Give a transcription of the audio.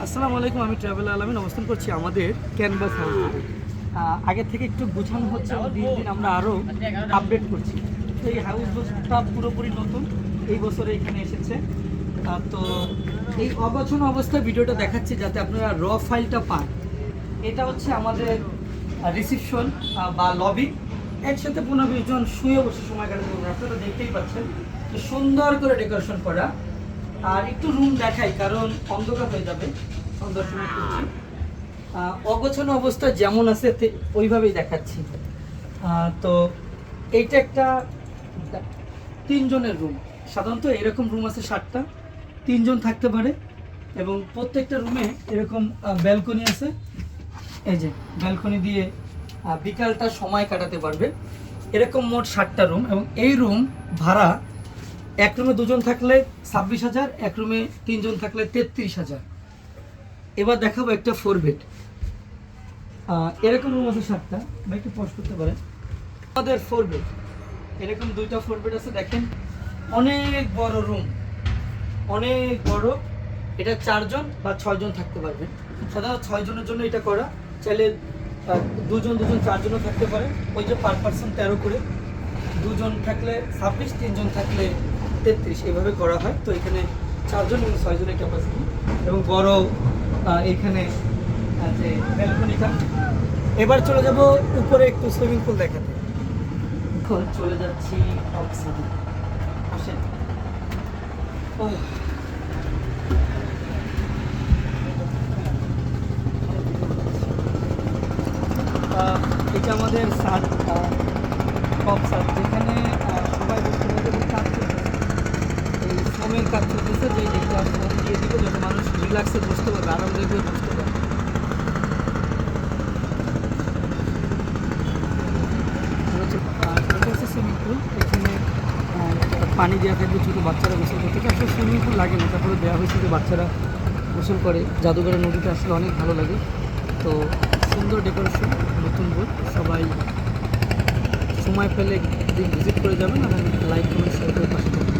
আসসালামু আলাইকুম, আমি ট্রাভেল আলামিন অবস্থান করছি আমাদের ক্যানভাস হাউসে। আগে থেকে একটু গোছানো হচ্ছে এবং দিন দিন আমরা আরও আপডেট করছি। তো এই হাউসটা পুরোপুরি নতুন, এই বছরে এখানে এসেছে। তো এই অগোছানো অবস্থায় ভিডিওটা দেখাচ্ছি যাতে আপনারা র ফাইলটা পান। এটা হচ্ছে আমাদের রিসিপশন বা লবি। একসাথে 15-20 জন শুয়ে বসে সময় কাটাতে পারবেন। আপনারা দেখতেই পাচ্ছেন তো সুন্দর করে ডেকোরেশন করা। আর একটু রুম দেখাই কারণ অন্ধকার হয়ে যাবে দর্শনের করছি। অগোছানো অবস্থা যেমন আছে ওইভাবেই দেখাচ্ছি। তো এইটা একটা 3 জনের রুম। সাধারণত এরকম রুম আছে 7টা, 3 জন থাকতে পারে এবং প্রত্যেকটা রুমে এরকম ব্যালকনি আছে। এই যে ব্যালকনি দিয়ে বিকালটা সময় কাটাতে পারবে। এরকম মোট 7টা রুম এবং এই রুম ভাড়া এক রুমে 2 জন থাকলে 26,000, এক রুমে 3 জন থাকলে 33,000। এবার দেখাবো একটা 4 বেড। এরকম রুম আছে 7টা, বা একটু পজ করতে পারেন। আমাদের 4 বেড, এরকম 2টা 4 বেড আছে। দেখেন অনেক বড় রুম, অনেক বড়। এটা 4 জন বা 6 জন থাকতে পারবেন। সাধারণত 6 জনের জন্য এটা করা, চাইলে 2 জন 4 জনও থাকতে পারে। ওই যে পার পার্সন 13 করে, 2 জন থাকলে 26, 3 জন থাকলে 33, এভাবে করা হয়। তো এখানে 4 জন এবং 6 জনের ক্যাপাসিটি এবং বড় এখানে আছে ব্যালকনিটা। এবার চলে যাব উপরে একটু সুইমিং পুল দেখাতে। এখন চলে যাচ্ছি অক্সিজেন। আসেন। এটা আমাদের সাত টপ সাত, যেখানে সবাই বসতে পারে এবং কাজ চলতেছে। এই ফোমের কাজ চলতেছে, যে যেগুলো ফোম দিয়ে দিবে যাতে মানুষ রিল্যাক্সে বসতে পারবে, আরামদায়ক হয়ে বসতে পারবে। এটা হচ্ছে সুইমিং পুল। এখানে পানি দেওয়া থাকবে, ছোটো বাচ্চারা গোসল করতে চায়। আসলে সুইমিং পুল লাগে না, তারপরে দেওয়া হয়েছে যে বাচ্চারা গোসল করে। জাদুঘরের নদীতে আসলে অনেক ভালো লাগে। তো সুন্দর ডেকোরেশন, নতুন বই। সবাই সময় পেলে একদিন ভিজিট করে যাবেন আর লাইক কমেন্ট শেয়ার করে পাশে থাকবেন।